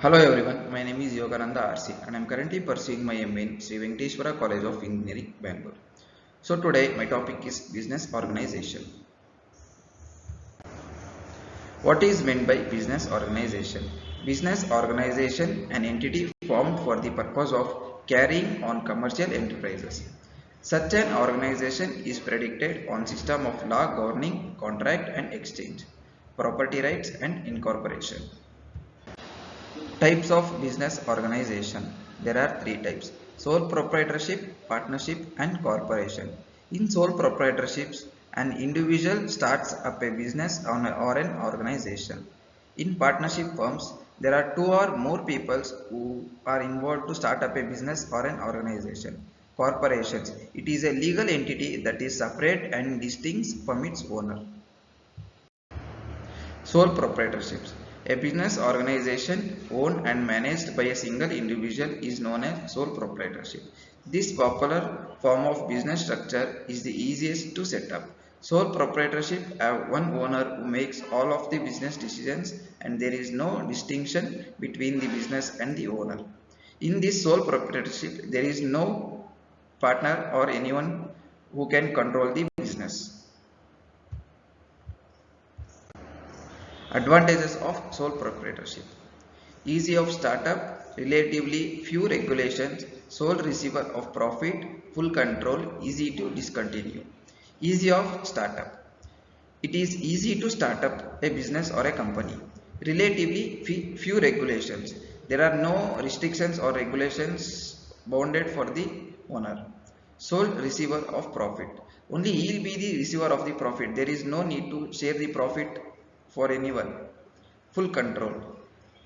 Hello everyone, my name is Yogananda RC and I am currently pursuing my MA in Sri Venkateswara College of Engineering, Bangalore. So today my topic is business organization. What is meant by business organization? Business organization, an entity formed for the purpose of carrying on commercial enterprises. Such an organization is predicated on system of law governing contract and exchange, property rights and incorporation. Types of business organization. There are three types: sole proprietorship, partnership, and corporation. In sole proprietorships, an individual starts up a business or an organization. In partnership firms, there are two or more people who are involved to start up a business or an organization. Corporations. It is a legal entity that is separate and distinct from its owner. Sole proprietorships. A business organization owned and managed by a single individual is known as sole proprietorship. This popular form of business structure is the easiest to set up. Sole proprietorship have one owner who makes all of the business decisions and there is no distinction between the business and the owner. In this sole proprietorship, there is no partner or anyone who can control the business. Advantages of sole proprietorship. Easy of startup, relatively few regulations, sole receiver of profit, full control, easy to discontinue. Easy of startup. It is easy to start up a business or a company. Relatively few regulations. There are no restrictions or regulations bounded for the owner. Sole receiver of profit. Only he will be the receiver of the profit. There is no need to share the profit for anyone. Full control.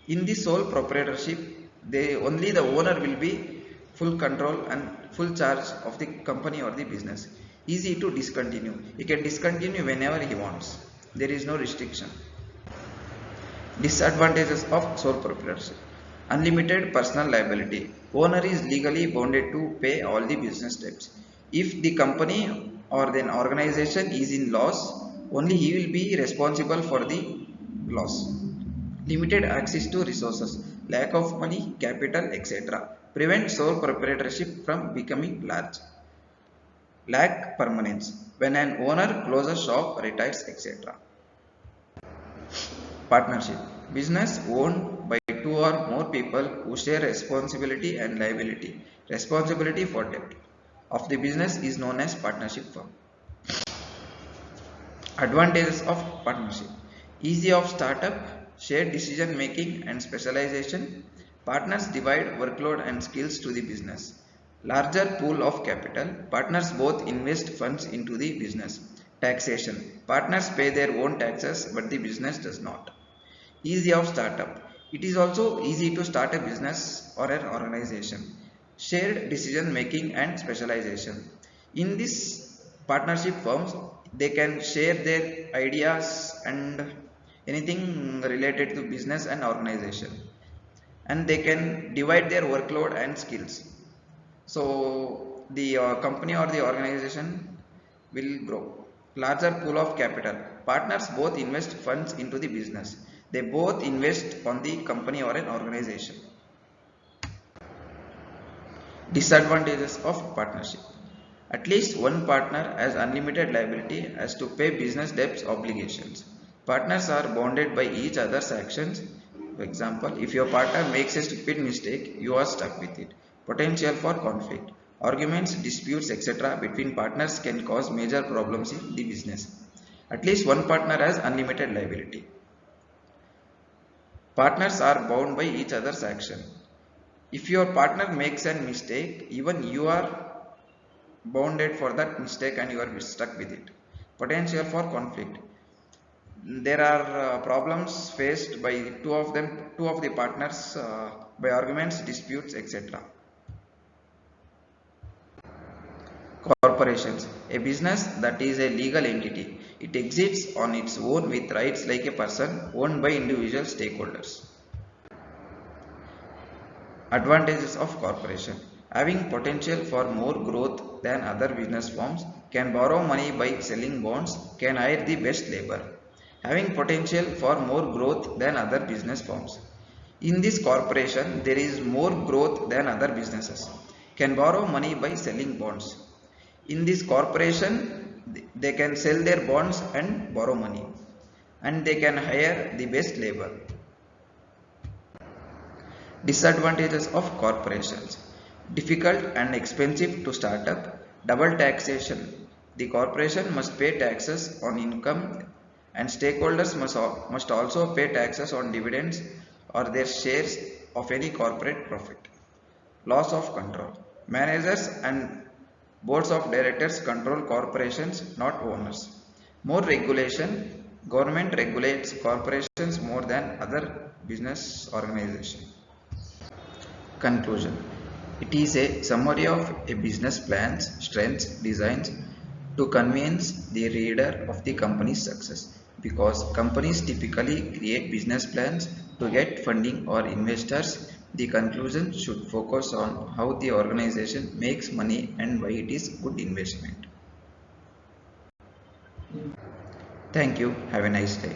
In the sole proprietorship, only the owner will be full control and full charge of the company or the business. Easy to discontinue. He can discontinue whenever he wants. There is no restriction. Disadvantages of sole proprietorship. Unlimited personal liability. Owner is legally bounded to pay all the business debts. If the company or an organization is in loss, only he will be responsible for the loss. Limited access to resources, lack of money, capital, etc. Prevent sole proprietorship from becoming large. Lack permanence. When an owner closes shop, retires, etc. Partnership. Business owned by two or more people who share responsibility and liability. Responsibility for debt of the business is known as partnership firm. Advantages of partnership. Easy of startup, shared decision making and specialization. Partners divide workload and skills to the business. Larger pool of capital. Partners both invest funds into the business. Taxation. Partners pay their own taxes but the business does not. Easy of startup. It is also easy to start a business or an organization. Shared decision making and specialization. In this partnership firms, they can share their ideas and anything related to business and organization, and they can divide their workload and skills. So the company or the organization will grow. Larger pool of capital. Partners both invest funds into the business. They both invest on the company or an organization. Disadvantages of partnership. At least one partner has unlimited liability as to pay business debts obligations. Partners are bounded by each other's actions. For example, if your partner makes a stupid mistake, you are stuck with it. Potential for conflict. Arguments, disputes, etc. between partners can cause major problems in the business. At least one partner has unlimited liability. Partners are bound by each other's action. If your partner makes a mistake, even you are bounded for that mistake and you are stuck with it. Potential for conflict. There are problems faced by two of the partners by arguments, disputes, etc. Corporations. A business that is a legal entity. It exists on its own with rights like a person owned by individual stakeholders. Advantages of corporation. Having potential for more growth than other business forms, can borrow money by selling bonds, can hire the best labor. Having potential for more growth than other business forms. In this corporation, there is more growth than other businesses. Can borrow money by selling bonds. In this corporation, they can sell their bonds and borrow money, and they can hire the best labor. Disadvantages of corporations: difficult and expensive to start up, double taxation. The corporation must pay taxes on income, and stakeholders must also pay taxes on dividends or their shares of any corporate profit. Loss of control. Managers and boards of directors control corporations, not owners. More regulation. Government regulates corporations more than other business organizations. Conclusion. It is a summary of a business plans, strengths, designs to convince the reader of the company's success. Because companies typically create business plans to get funding or investors, the conclusion should focus on how the organization makes money and why it is good investment. Thank you. Have a nice day.